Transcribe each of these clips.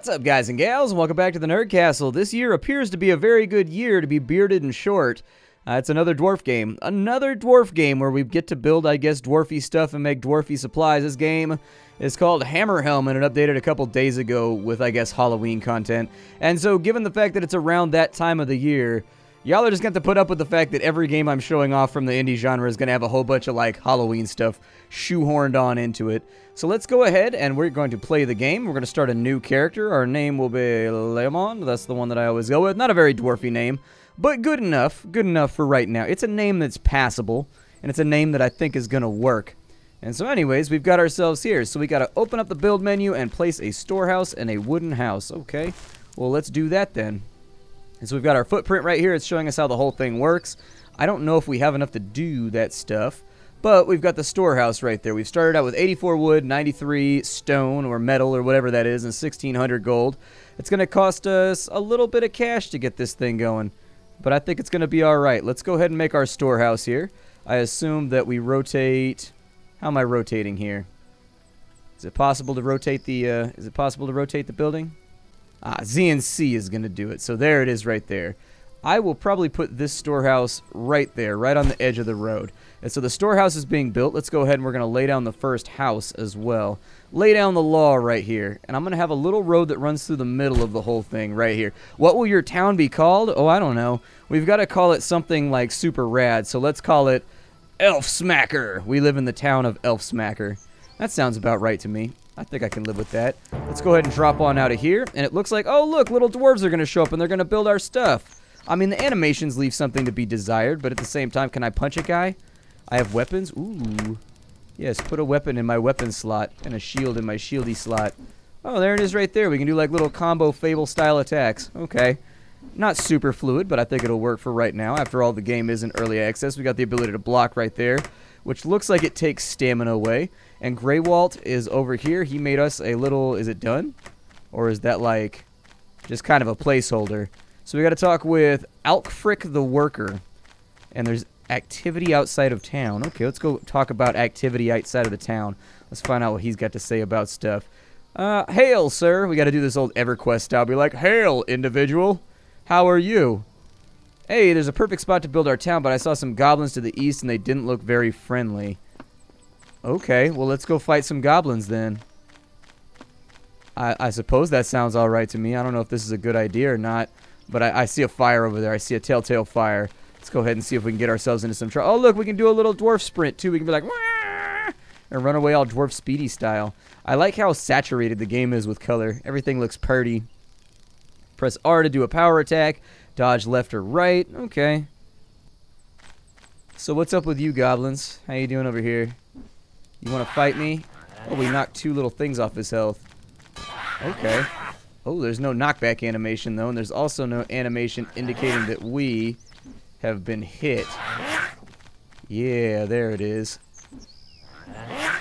What's up, guys and gals? Welcome back to the Nerd Castle. This year appears to be a very good year to be bearded and short. It's another dwarf game. Another dwarf game where we get to build, I guess, dwarfy stuff and make dwarfy supplies. This game is called Hammerhelm, and it updated a couple days ago with, I guess, Halloween content. And so, given the fact that it's around that time of the year, y'all are just going to put up with the fact that every game I'm showing off from the indie genre is going to have a whole bunch of, like, Halloween stuff shoehorned on into it. So let's go ahead and we're going to play the game. We're going to start a new character. Our name will be Lemon. That's the one that I always go with. Not a very dwarfy name, but good enough. Good enough for right now. It's a name that's passable, and it's a name that I think is going to work. And so anyways, we've got ourselves here. So we got to open up the build menu and place a storehouse and a wooden house. Okay, well, let's do that then. And so we've got our footprint right here. It's showing us how the whole thing works. I don't know if we have enough to do that stuff, but we've got the storehouse right there. We've started out with 84 wood, 93 stone or metal or whatever that is, and 1,600 gold. It's going to cost us a little bit of cash to get this thing going, but I think it's going to be all right. Let's go ahead and make our storehouse here. I assume that we rotate. How am I rotating here? Is it possible to rotate the building? ZNC is going to do it. So there it is right there. I will probably put this storehouse right there, right on the edge of the road. And so the storehouse is being built. Let's go ahead and we're going to lay down the first house as well. Lay down the law right here. And I'm going to have a little road that runs through the middle of the whole thing right here. What will your town be called? Oh, I don't know. We've got to call it something like super rad. So let's call it Elf Smacker. We live in the town of Elf Smacker. That sounds about right to me. I think I can live with that. Let's go ahead and drop on out of here. And it looks like, oh, look, little dwarves are going to show up and they're going to build our stuff. I mean, the animations leave something to be desired, but at the same time, can I punch a guy? I have weapons. Ooh. Yes, put a weapon in my weapon slot and a shield in my shieldy slot. Oh, there it is right there. We can do like little combo Fable-style attacks. Okay. Not super fluid, but I think it'll work for right now. After all, the game is in early access. We got the ability to block right there, which looks like it takes stamina away. And Greywalt is over here. He made us a little... Is it done? Or is that like just kind of a placeholder? So we got to talk with Alkfrick the Worker. And there's activity outside of town. Okay, let's go talk about activity outside of the town. Let's find out what he's got to say about stuff. Hail, sir. We got to do this old EverQuest style. Be like, hail, individual. How are you? Hey, there's a perfect spot to build our town, but I saw some goblins to the east and they didn't look very friendly. Okay, well, let's go fight some goblins then. I suppose that sounds all right to me. I don't know if this is a good idea or not. But I see a fire over there. I see a telltale fire. Let's go ahead and see if we can get ourselves into some trouble. Oh, look, we can do a little dwarf sprint, too. We can be like, wah! And run away all dwarf speedy style. I like how saturated the game is with color. Everything looks pretty. Press R to do a power attack. Dodge left or right. Okay. So what's up with you, goblins? How you doing over here? You want to fight me? Oh, we knocked two little things off his health. Okay. Oh, there's no knockback animation, though, and there's also no animation indicating that we have been hit. Yeah, there it is.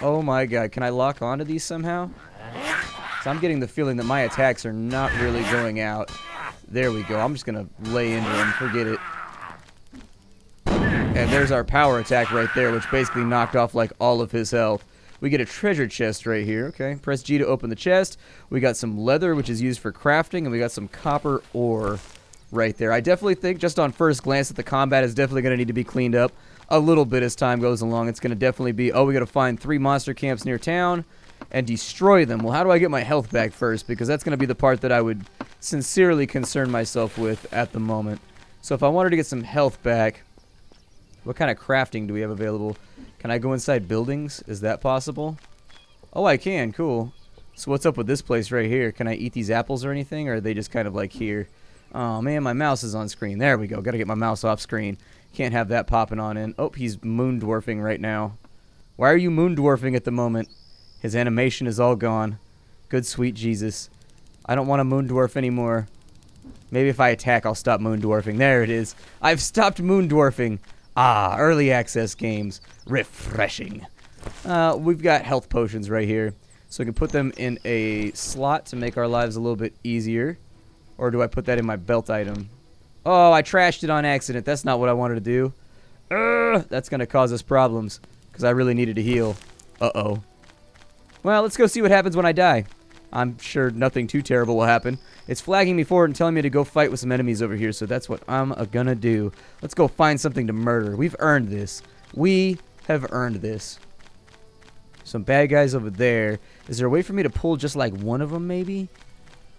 Oh my god, can I lock onto these somehow? So I'm getting the feeling that my attacks are not really going out. There we go. I'm just going to lay into him. Forget it. And there's our power attack right there, which basically knocked off like all of his health. We get a treasure chest right here. Okay, press G to open the chest. We got some leather, which is used for crafting, and we got some copper ore right there. I definitely think, just on first glance, that the combat is definitely going to need to be cleaned up a little bit as time goes along. It's going to definitely be, oh, we got to find 3 monster camps near town and destroy them. Well, how do I get my health back first? Because that's going to be the part that I would sincerely concern myself with at the moment. So if I wanted to get some health back, what kind of crafting do we have available? Can I go inside buildings? Is that possible? Oh, I can. Cool. So what's up with this place right here? Can I eat these apples or anything? Or are they just kind of like here? Oh, man, my mouse is on screen. There we go. Got to get my mouse off screen. Can't have that popping on in. Oh, he's moon dwarfing right now. Why are you moon dwarfing at the moment? His animation is all gone. Good sweet Jesus. I don't want to moon dwarf anymore. Maybe if I attack, I'll stop moon dwarfing. There it is. I've stopped moon dwarfing. Ah, early access games. Refreshing. We've got health potions right here. So we can put them in a slot to make our lives a little bit easier. Or do I put that in my belt item? Oh, I trashed it on accident. That's not what I wanted to do. That's going to cause us problems. Because I really needed to heal. Uh-oh. Well, let's go see what happens when I die. I'm sure nothing too terrible will happen. It's flagging me forward and telling me to go fight with some enemies over here, so that's what I'm gonna do. Let's go find something to murder. We've earned this. We have earned this. Some bad guys over there. Is there a way for me to pull just like one of them, maybe?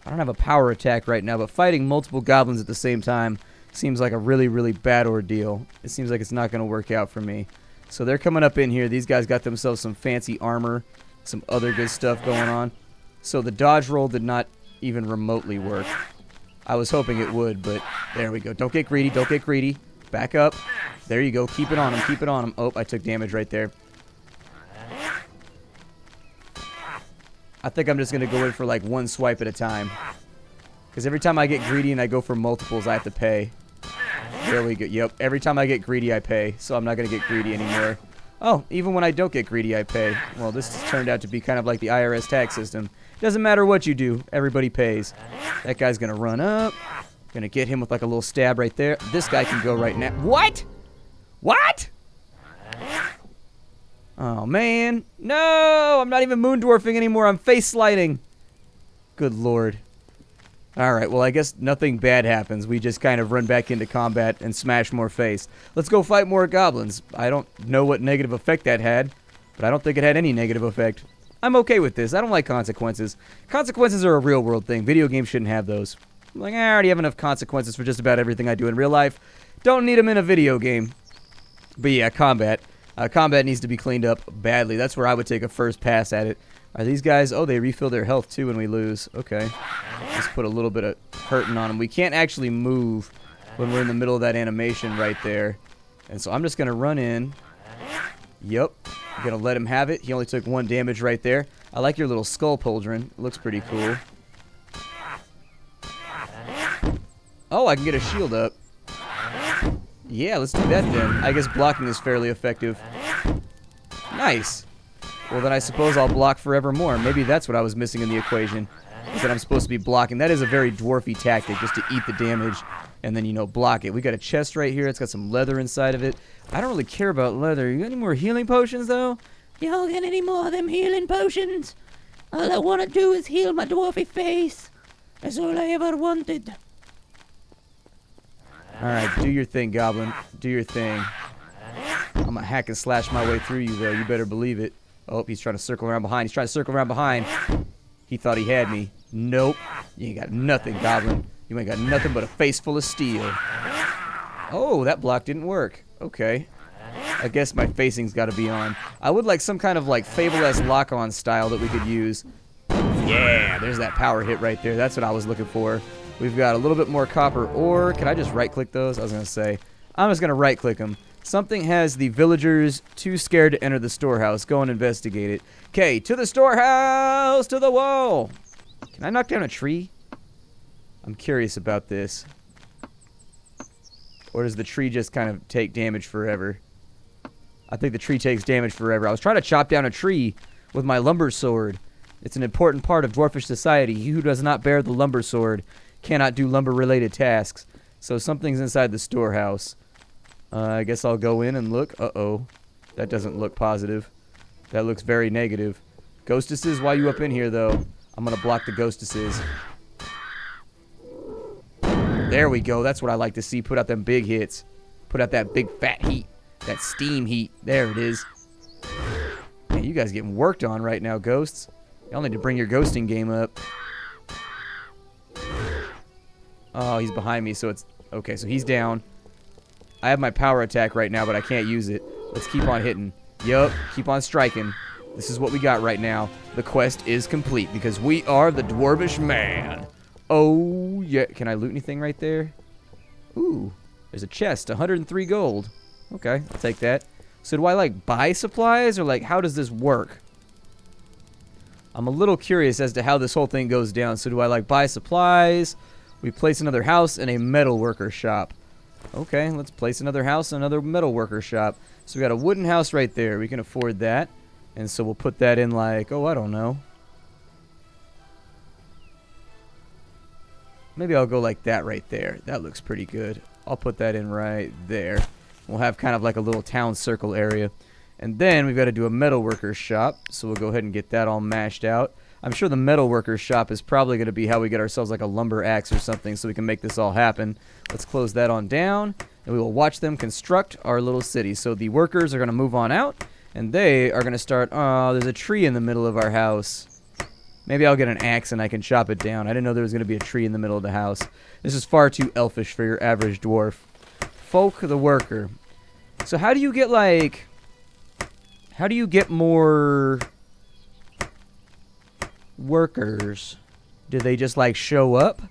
I don't have a power attack right now, but fighting multiple goblins at the same time seems like a really, really bad ordeal. It seems like it's not going to work out for me. So they're coming up in here. These guys got themselves some fancy armor, some other good stuff going on. So the dodge roll did not even remotely work. I was hoping it would, but there we go. Don't get greedy. Don't get greedy. Back up. There you go. Keep it on him. Keep it on him. Oh, I took damage right there. I think I'm just going to go in for like one swipe at a time. Because every time I get greedy and I go for multiples, I have to pay. There we go. Yep. Every time I get greedy, I pay. So I'm not going to get greedy anymore. Oh, even when I don't get greedy, I pay. Well, this has turned out to be kind of like the IRS tax system. Doesn't matter what you do. Everybody pays. That guy's going to run up. Going to get him with like a little stab right there. This guy can go right now. What? What? Oh, man. No! I'm not even moon dwarfing anymore. I'm face sliding. Good lord. Alright, well, I guess nothing bad happens. We just kind of run back into combat and smash more face. Let's go fight more goblins. I don't know what negative effect that had, but I don't think it had any negative effect. I'm okay with this. I don't like consequences. Consequences are a real-world thing. Video games shouldn't have those. I'm like, I already have enough consequences for just about everything I do in real life. Don't need them in a video game. But yeah, combat. Combat needs to be cleaned up badly. That's where I would take a first pass at it. Are these guys... Oh, they refill their health, too, when we lose. Okay. Let's put a little bit of hurting on them. We can't actually move when we're in the middle of that animation right there. And so I'm just going to run in. Yep. I'm going to let him have it. He only took 1 damage right there. I like your little skull pauldron. It looks pretty cool. Oh, I can get a shield up. Yeah, let's do that then. I guess blocking is fairly effective. Nice. Well, then I suppose I'll block forevermore. Maybe that's what I was missing in the equation. Is that I'm supposed to be blocking. That is a very dwarfy tactic, just to eat the damage and then, you know, block it. We got a chest right here. It's got some leather inside of it. I don't really care about leather. You got any more healing potions, though? Y'all got any more of them healing potions? All I want to do is heal my dwarfy face. That's all I ever wanted. Alright, do your thing, Goblin. Do your thing. I'm gonna hack and slash my way through you, though. You better believe it. Oh, he's trying to circle around behind. He's trying to circle around behind. He thought he had me. Nope. You ain't got nothing, Goblin. You ain't got nothing but a face full of steel. Oh, that block didn't work. Okay. I guess my facing's got to be on. I would like some kind of like Fable-esque lock-on style that we could use. Yeah, there's that power hit right there. That's what I was looking for. We've got a little bit more copper ore. Can I just right-click those? I was going to say. I'm just going to right-click them. Something has the villagers too scared to enter the storehouse. Go and investigate it. Okay, to the storehouse! To the wall! Can I knock down a tree? I'm curious about this. Or does the tree just kind of take damage forever? I think the tree takes damage forever. I was trying to chop down a tree with my lumber sword. It's an important part of dwarfish society. He who does not bear the lumber sword cannot do lumber-related tasks. So something's inside the storehouse. I guess I'll go in and look. Uh-oh. That doesn't look positive. That looks very negative. Ghostesses, why you up in here, though? I'm going to block the ghostesses. There we go. That's what I like to see. Put out them big hits. Put out that big fat heat. That steam heat. There it is. Man, you guys getting worked on right now, ghosts. Y'all need to bring your ghosting game up. Oh, he's behind me, so it's... Okay, so he's down. I have my power attack right now, but I can't use it. Let's keep on hitting. Yup, keep on striking. This is what we got right now. The quest is complete because we are the Dwarvish man. Oh, yeah. Can I loot anything right there? Ooh, there's a chest, 103 gold. Okay, I'll take that. So do I, like, buy supplies, or, like, how does this work? I'm a little curious as to how this whole thing goes down. So do I, like, buy supplies? We place another house in a metal worker shop. Okay, let's place another house in another metal worker shop. So we got a wooden house right there. We can afford that. And so we'll put that in like, oh, I don't know. Maybe I'll go like that right there. That looks pretty good. I'll put that in right there. We'll have kind of like a little town circle area. And then we've got to do a metal worker shop. So we'll go ahead and get that all mashed out. I'm sure the metalworker's shop is probably going to be how we get ourselves like a lumber axe or something so we can make this all happen. Let's close that on down, and we will watch them construct our little city. So the workers are going to move on out, and they are going to start... Oh, there's a tree in the middle of our house. Maybe I'll get an axe and I can chop it down. I didn't know there was going to be a tree in the middle of the house. This is far too elfish for your average dwarf. Folk the worker. So how do you get, like... How do you get more... workers? Do they just, like, show up?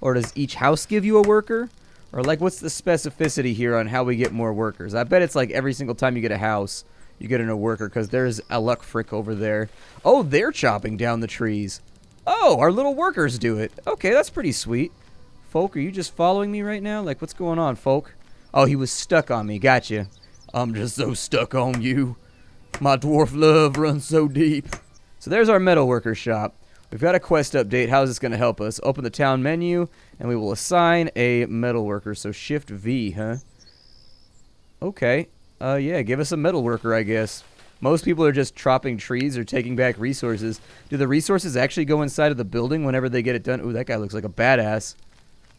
Or does each house give you a worker? Or, like, what's the specificity here on how we get more workers? I bet it's, like, every single time you get a house... You get in a worker, because there's a luck frick over there. Oh, they're chopping down the trees. Oh, our little workers do it. Okay, that's pretty sweet. Folk, are you just following me right now? Like, what's going on, Folk? Oh, he was stuck on me. Gotcha. I'm just so stuck on you. My dwarf love runs so deep. So there's our metalworker shop. We've got a quest update. How is this going to help us? Open the town menu, and we will assign a metalworker. So Shift V, huh? Okay. Yeah, give us a metal worker, I guess. Most people are just chopping trees or taking back resources. Do the resources actually go inside of the building whenever they get it done? Ooh, that guy looks like a badass.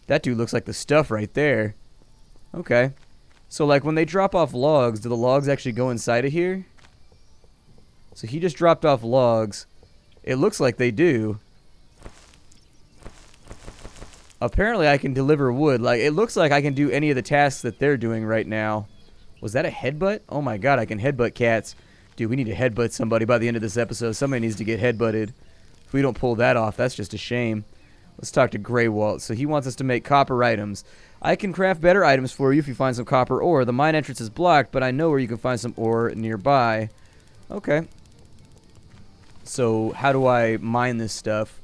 That dude looks like the stuff right there. Okay. So, like, when they drop off logs, do the logs actually go inside of here? So he just dropped off logs. It looks like they do. Apparently, I can deliver wood. Like, it looks like I can do any of the tasks that they're doing right now. Was that a headbutt? Oh my god, I can headbutt cats. Dude, we need to headbutt somebody by the end of this episode. Somebody needs to get headbutted. If we don't pull that off, that's just a shame. Let's talk to Greywalt. So he wants us to make copper items. I can craft better items for you if you find some copper ore. The mine entrance is blocked, but I know where you can find some ore nearby. Okay. So how do I mine this stuff?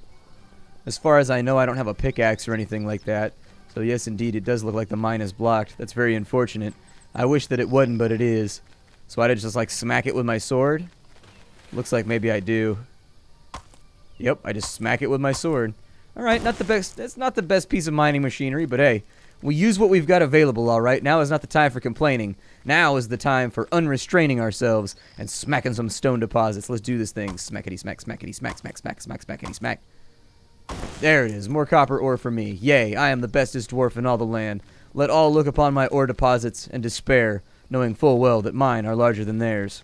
As far as I know, I don't have a pickaxe or anything like that. So yes, indeed, it does look like the mine is blocked. That's very unfortunate. I wish that it wouldn't, but it is. So I did just like smack it with my sword. Looks like maybe I do. Yep, I just smack it with my sword. Alright, not the best. That's not the best piece of mining machinery, but hey, we use what we've got available, alright? Now is not the time for complaining. Now is the time for unrestraining ourselves and smacking some stone deposits. Let's do this thing. Smackety smack, smackety smack, smack, smack, smack, smackety smack. There it is. More copper ore for me. Yay, I am the bestest dwarf in all the land. Let all look upon my ore deposits and despair, knowing full well that mine are larger than theirs.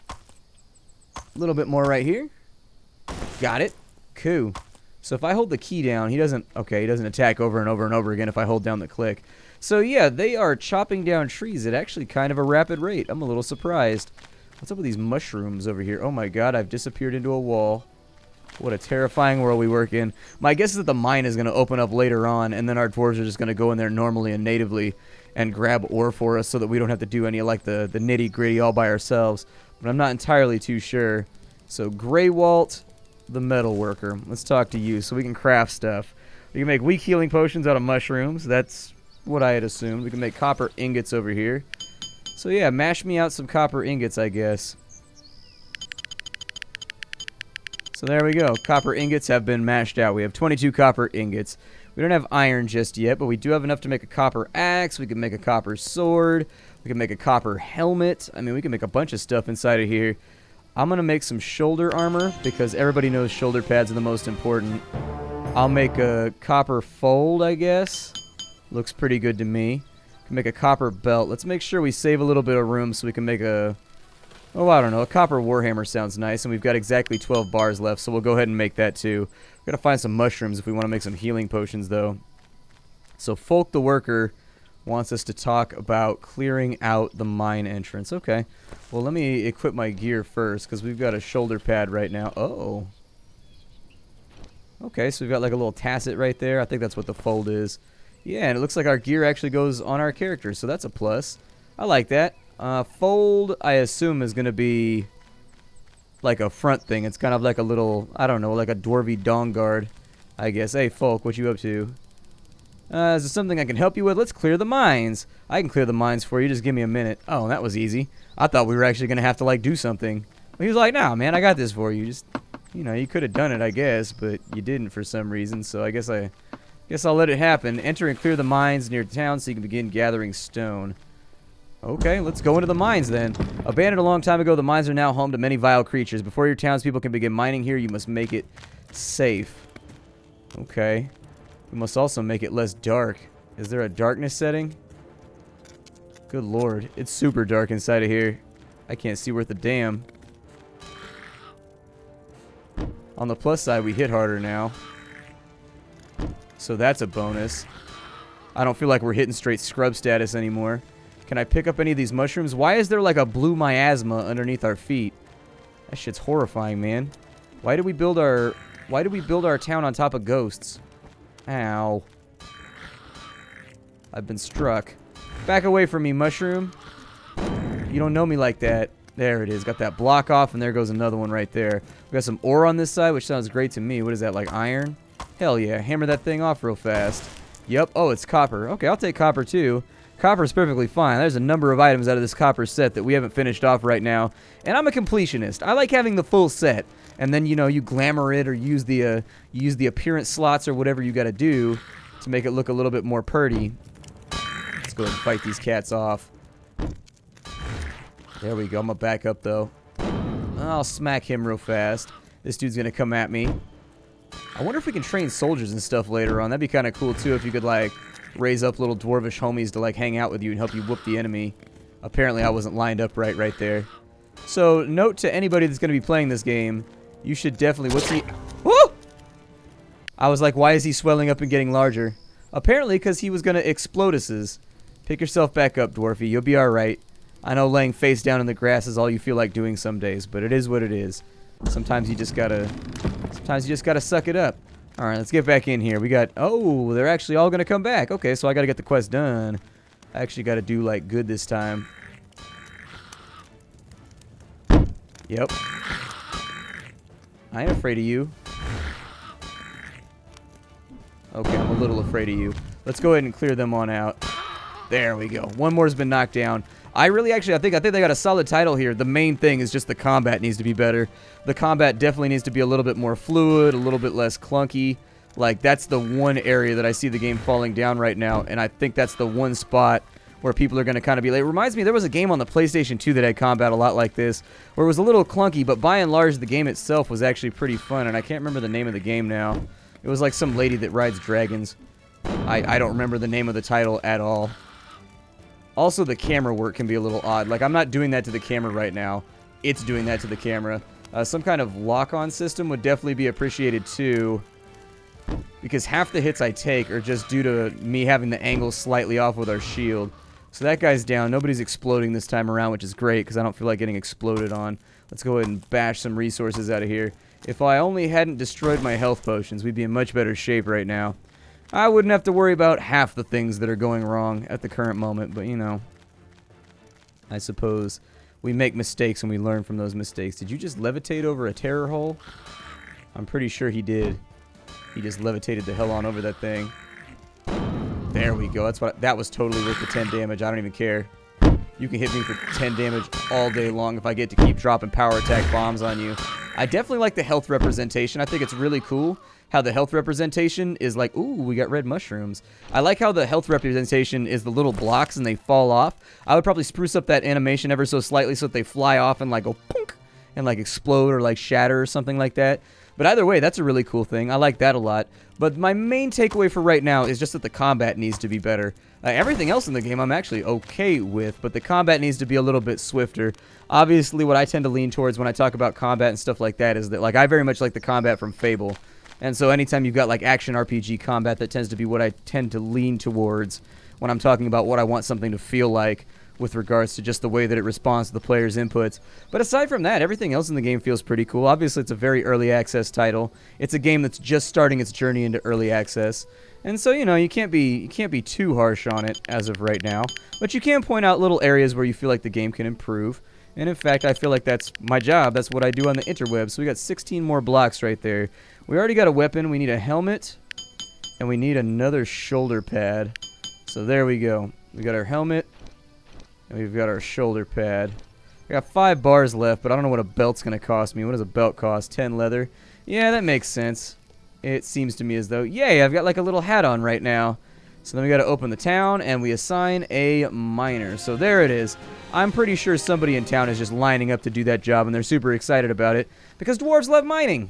A little bit more right here. Got it. Cool. So if I hold the key down, he doesn't attack over and over and over again if I hold down the click. So yeah, they are chopping down trees at actually kind of a rapid rate. I'm a little surprised. What's up with these mushrooms over here? Oh my god, I've disappeared into a wall. What a terrifying world we work in. My guess is that the mine is going to open up later on, and then our dwarves are just going to go in there normally and natively and grab ore for us so that we don't have to do any like the nitty-gritty all by ourselves. But I'm not entirely too sure. So Greywalt, the metal worker. Let's talk to you so we can craft stuff. We can make weak healing potions out of mushrooms. That's what I had assumed. We can make copper ingots over here. So yeah, mash me out some copper ingots, I guess. So there we go. Copper ingots have been mashed out. We have 22 copper ingots. We don't have iron just yet, but we do have enough to make a copper axe. We can make a copper sword. We can make a copper helmet. I mean, we can make a bunch of stuff inside of here. I'm going to make some shoulder armor because everybody knows shoulder pads are the most important. I'll make a copper fold, I guess. Looks pretty good to me. Can make a copper belt. Let's make sure we save a little bit of room so we can make a... Oh, I don't know. A copper warhammer sounds nice, and we've got exactly 12 bars left, so we'll go ahead and make that too. We're going to find some mushrooms if we want to make some healing potions, though. So Folk the Worker wants us to talk about clearing out the mine entrance. Okay. Well, let me equip my gear first, because we've got a shoulder pad right now. Uh-oh. Okay, so we've got like a little tasset right there. I think that's what the fold is. Yeah, and it looks like our gear actually goes on our character, so that's a plus. I like that. Fold, I assume, is going to be like a front thing. It's kind of like a little, I don't know, like a dwarvy dong guard, I guess. Hey, Folk, what you up to? Is there something I can help you with? Let's clear the mines. I can clear the mines for you. Just give me a minute. Oh, that was easy. I thought we were actually going to have to, like, do something. But he was like, nah, man, I got this for you. Just, you know, you could have done it, I guess, but you didn't for some reason, so I guess I'll let it happen. Enter and clear the mines near town so you can begin gathering stone. Okay, let's go into the mines then. Abandoned a long time ago, the mines are now home to many vile creatures. Before your townspeople can begin mining here, you must make it safe. Okay. We must also make it less dark. Is there a darkness setting? Good lord. It's super dark inside of here. I can't see worth a damn. On the plus side, we hit harder now. So that's a bonus. I don't feel like we're hitting straight scrub status anymore. Can I pick up any of these mushrooms? Why is there like a blue miasma underneath our feet? That shit's horrifying, man. Why did we build our town on top of ghosts? Ow. I've been struck. Back away from me, mushroom. You don't know me like that. There it is. Got that block off, and there goes another one right there. We got some ore on this side, which sounds great to me. What is that, like iron? Hell yeah. Hammer that thing off real fast. Yep. Oh, it's copper. Okay, I'll take copper too. Copper's perfectly fine. There's a number of items out of this copper set that we haven't finished off right now. And I'm a completionist. I like having the full set. And then, you know, you glamour it or use the appearance slots or whatever you got to do to make it look a little bit more purty. Let's go ahead and fight these cats off. There we go. I'm going to back up, though. I'll smack him real fast. This dude's going to come at me. I wonder if we can train soldiers and stuff later on. That'd be kind of cool, too, if you could, like, raise up little dwarvish homies to, like, hang out with you and help you whoop the enemy. Apparently, I wasn't lined up right there. So, note to anybody that's going to be playing this game, you should definitely... What's he... Woo! I was like, why is he swelling up and getting larger? Apparently, because he was going to explode us. Pick yourself back up, Dwarfy. You'll be alright. I know laying face down in the grass is all you feel like doing some days, but it is what it is. Sometimes you just gotta suck it up. Alright, let's get back in here. We got... Oh, they're actually all gonna come back. Okay, so I gotta get the quest done. I actually gotta do, like, good this time. Yep. I ain't afraid of you. Okay, I'm a little afraid of you. Let's go ahead and clear them on out. There we go. One more's been knocked down. I think they got a solid title here. The main thing is just the combat needs to be better. The combat definitely needs to be a little bit more fluid, a little bit less clunky. Like, that's the one area that I see the game falling down right now, and I think that's the one spot where people are going to kind of be like... It reminds me, there was a game on the PlayStation 2 that had combat a lot like this, where it was a little clunky, but by and large, the game itself was actually pretty fun, and I can't remember the name of the game now. It was like some lady that rides dragons. I don't remember the name of the title at all. Also, the camera work can be a little odd. Like, I'm not doing that to the camera right now. It's doing that to the camera. Some kind of lock-on system would definitely be appreciated, too. Because half the hits I take are just due to me having the angle slightly off with our shield. So that guy's down. Nobody's exploding this time around, which is great, because I don't feel like getting exploded on. Let's go ahead and bash some resources out of here. If I only hadn't destroyed my health potions, we'd be in much better shape right now. I wouldn't have to worry about half the things that are going wrong at the current moment, but, you know, I suppose we make mistakes and we learn from those mistakes. Did you just levitate over a terror hole? I'm pretty sure he did. He just levitated the hell on over that thing. There we go. That was totally worth the 10 damage. I don't even care. You can hit me for 10 damage all day long if I get to keep dropping power attack bombs on you. I definitely like the health representation. I think it's really cool how the health representation is like, ooh, we got red mushrooms. I like how the health representation is the little blocks and they fall off. I would probably spruce up that animation ever so slightly so that they fly off and like go punk and like explode or like shatter or something like that. But either way, that's a really cool thing. I like that a lot. But my main takeaway for right now is just that the combat needs to be better. Everything else in the game I'm actually okay with, but the combat needs to be a little bit swifter. Obviously, what I tend to lean towards when I talk about combat and stuff like that is that, like, I very much like the combat from Fable. And so anytime you've got, like, action RPG combat, that tends to be what I tend to lean towards when I'm talking about what I want something to feel like with regards to just the way that it responds to the player's inputs. But aside from that, everything else in the game feels pretty cool. Obviously, it's a very early access title. It's a game that's just starting its journey into early access. And so, you know, you can't be too harsh on it as of right now. But you can point out little areas where you feel like the game can improve. And in fact, I feel like that's my job. That's what I do on the interwebs. So we got 16 more blocks right there. We already got a weapon. We need a helmet. And we need another shoulder pad. So there we go. We got our helmet. And we've got our shoulder pad. I got 5 bars left, but I don't know what a belt's going to cost me. What does a belt cost? 10 leather? Yeah, that makes sense. It seems to me as though, yay, I've got like a little hat on right now. So then we got to open the town, and we assign a miner. So there it is. I'm pretty sure somebody in town is just lining up to do that job, and they're super excited about it, because dwarves love mining.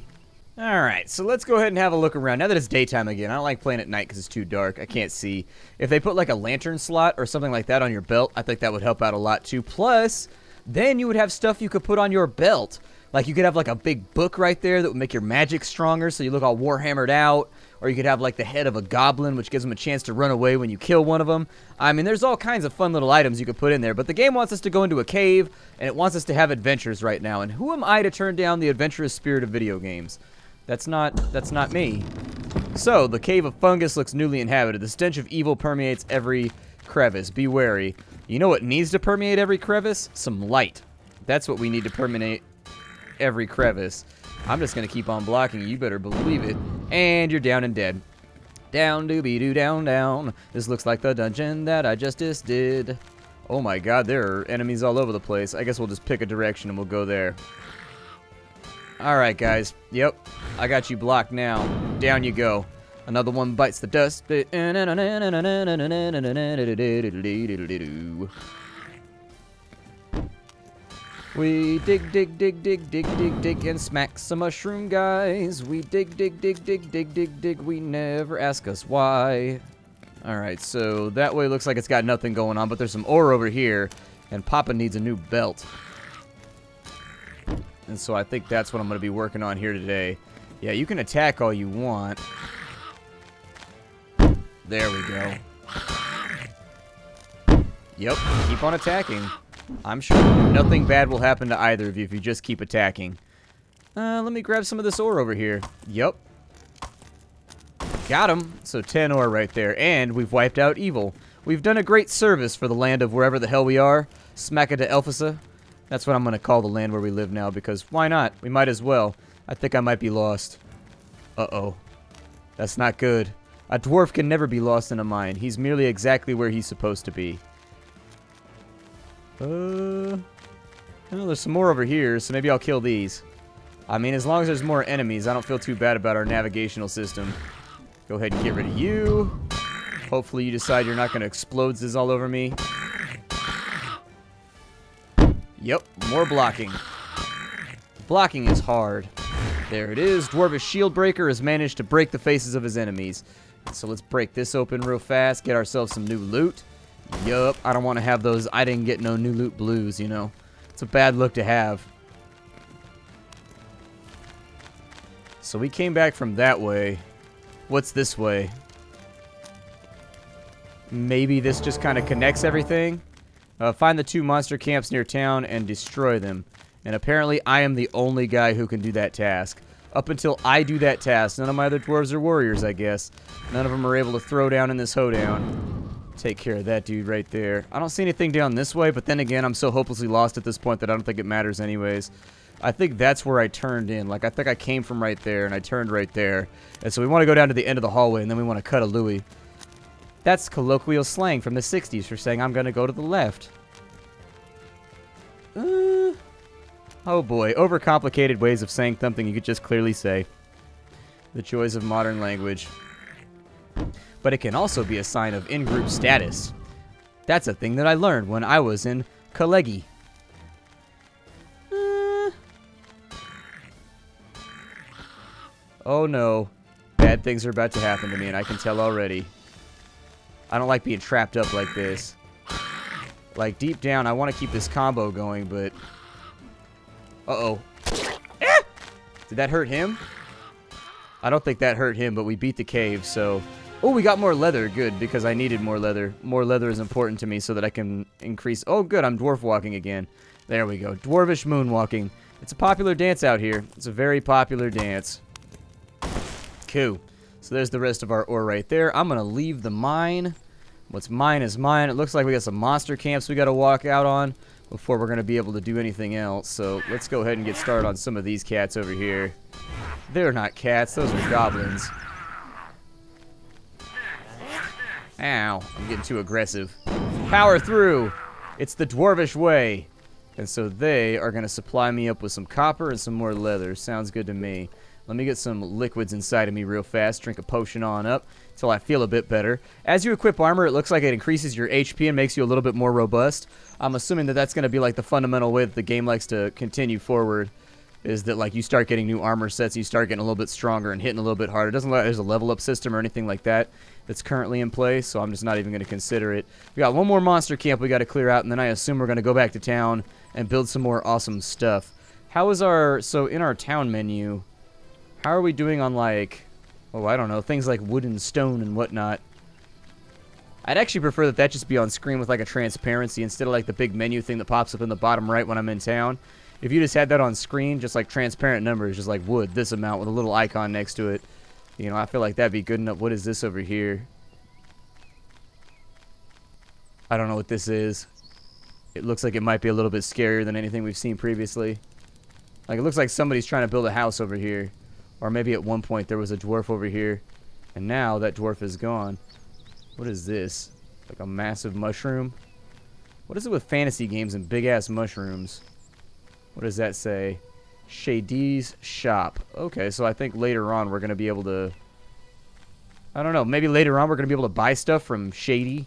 Alright, so let's go ahead and have a look around. Now that it's daytime again, I don't like playing at night because it's too dark. I can't see. If they put like a lantern slot or something like that on your belt, I think that would help out a lot too. Plus, then you would have stuff you could put on your belt. Like you could have like a big book right there that would make your magic stronger so you look all warhammered out. Or you could have like the head of a goblin, which gives them a chance to run away when you kill one of them. I mean, there's all kinds of fun little items you could put in there. But the game wants us to go into a cave, and it wants us to have adventures right now. And who am I to turn down the adventurous spirit of video games? That's not me. So, the cave of fungus looks newly inhabited. The stench of evil permeates every crevice. Be wary. You know what needs to permeate every crevice? Some light. That's what we need to permeate every crevice. I'm just going to keep on blocking you. You better believe it. And you're down and dead. Down, doobie-doo, down, down. This looks like the dungeon that I just did. Oh my god, there are enemies all over the place. I guess we'll just pick a direction and we'll go there. Alright, guys. Yep. I got you blocked now. Down you go. Another one bites the dust. We dig, and smack some mushroom guys. We dig. We never ask us why. Alright, so that way looks like it's got nothing going on, but there's some ore over here, and Papa needs a new belt. And so I think that's what I'm going to be working on here today. Yeah, you can attack all you want. There we go. Yep, keep on attacking. I'm sure nothing bad will happen to either of you if you just keep attacking. Let me grab some of this ore over here. Yep. Got him. So 10 ore right there. And we've wiped out evil. We've done a great service for the land of wherever the hell we are. Smacka de Elphisa. That's what I'm going to call the land where we live now, because why not? We might as well. I think I might be lost. Uh-oh. That's not good. A dwarf can never be lost in a mine. He's merely exactly where he's supposed to be. Well, there's some more over here, so maybe I'll kill these. I mean, as long as there's more enemies, I don't feel too bad about our navigational system. Go ahead and get rid of you. Hopefully you decide you're not going to explode this all over me. Yep, more blocking. Blocking is hard. There it is. Dwarvish Shield Breaker has managed to break the faces of his enemies. So let's break this open real fast, get ourselves some new loot. Yup, I don't want to have those I didn't get no new loot blues, you know. It's a bad look to have. So we came back from that way. What's this way? Maybe this just kind of connects everything? Find the 2 monster camps near town and destroy them. And apparently I am the only guy who can do that task. Up until I do that task, none of my other dwarves are warriors, I guess. None of them are able to throw down in this hoedown. Take care of that dude right there. I don't see anything down this way, but then again, I'm so hopelessly lost at this point that I don't think it matters anyways. I think that's where I turned in. Like, I think I came from right there, and I turned right there. And so we want to go down to the end of the hallway, and then we want to cut a Louie. That's colloquial slang from the 60s for saying I'm going to go to the left. Oh boy, overcomplicated ways of saying something you could just clearly say. The joys of modern language. But it can also be a sign of in-group status. That's a thing that I learned when I was in Kalegi. Oh no. Bad things are about to happen to me, and I can tell already. I don't like being trapped up like this. Like, deep down, I want to keep this combo going, but... Uh-oh. Did that hurt him? I don't think that hurt him, but we beat the cave, so... Oh, we got more leather. Good, because I needed more leather. More leather is important to me so that I can increase... Oh, good, I'm dwarf walking again. There we go. Dwarvish moonwalking. It's a popular dance out here. It's a very popular dance. Cool. So there's the rest of our ore right there. I'm going to leave the mine. What's mine is mine. It looks like we got some monster camps we got to walk out on before we're going to be able to do anything else. So let's go ahead and get started on some of these cats over here. They're not cats. Those are goblins. Ow. I'm getting too aggressive. Power through. It's the dwarvish way. And so they are going to supply me up with some copper and some more leather. Sounds good to me. Let me get some liquids inside of me real fast. Drink a potion on up until I feel a bit better. As you equip armor, it looks like it increases your HP and makes you a little bit more robust. I'm assuming that that's going to be like the fundamental way that the game likes to continue forward, is that like you start getting new armor sets, you start getting a little bit stronger and hitting a little bit harder. It doesn't look like there's a level up system or anything like that that's currently in place, so I'm just not even going to consider it. We got one more monster camp we got to clear out, and then I assume we're going to go back to town and build some more awesome stuff. How is our, so in our town menu, how are we doing on like, oh, I don't know, things like wood and stone and whatnot? I'd actually prefer that just be on screen with like a transparency instead of like the big menu thing that pops up in the bottom right when I'm in town. If you just had that on screen, just like transparent numbers, just like wood, this amount with a little icon next to it, you know, I feel like that'd be good enough. What is this over here? I don't know what this is. It looks like it might be a little bit scarier than anything we've seen previously. Like, it looks like somebody's trying to build a house over here. Or maybe at one point there was a dwarf over here, and now that dwarf is gone. What is this? Like a massive mushroom? What is it with fantasy games and big-ass mushrooms? What does that say? Shady's shop. Okay, so I think later on we're going to be able to... I don't know. Maybe later on we're going to be able to buy stuff from Shady,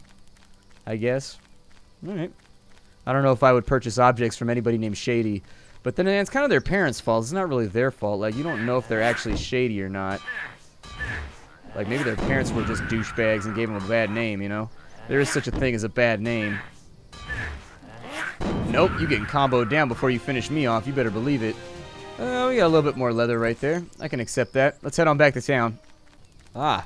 I guess. Alright. I don't know if I would purchase objects from anybody named Shady. But then it's kind of their parents' fault. It's not really their fault. Like, you don't know if they're actually shady or not. Like, maybe their parents were just douchebags and gave them a bad name, you know? There is such a thing as a bad name. Nope, you getting comboed down before you finish me off. You better believe it. Oh, we got a little bit more leather right there. I can accept that. Let's head on back to town. Ah.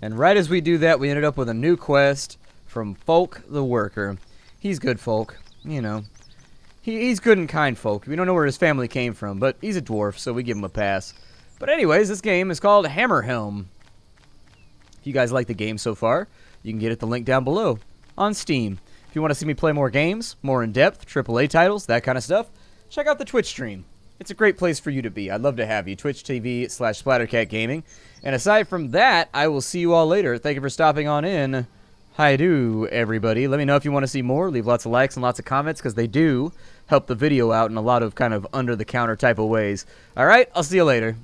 And right as we do that, we ended up with a new quest from Folk the Worker. He's good folk, you know. He's good and kind folk. We don't know where his family came from, but he's a dwarf, so we give him a pass. But anyways, this game is called Hammerhelm. If you guys like the game so far, you can get it the link down below on Steam. If you want to see me play more games, more in-depth, AAA titles, that kind of stuff, check out the Twitch stream. It's a great place for you to be. I'd love to have you. Twitch TV/Splattercat Gaming. And aside from that, I will see you all later. Thank you for stopping on in. Hi-do, everybody. Let me know if you want to see more. Leave lots of likes and lots of comments, because they do help the video out in a lot of kind of under-the-counter type of ways. All right, I'll see you later.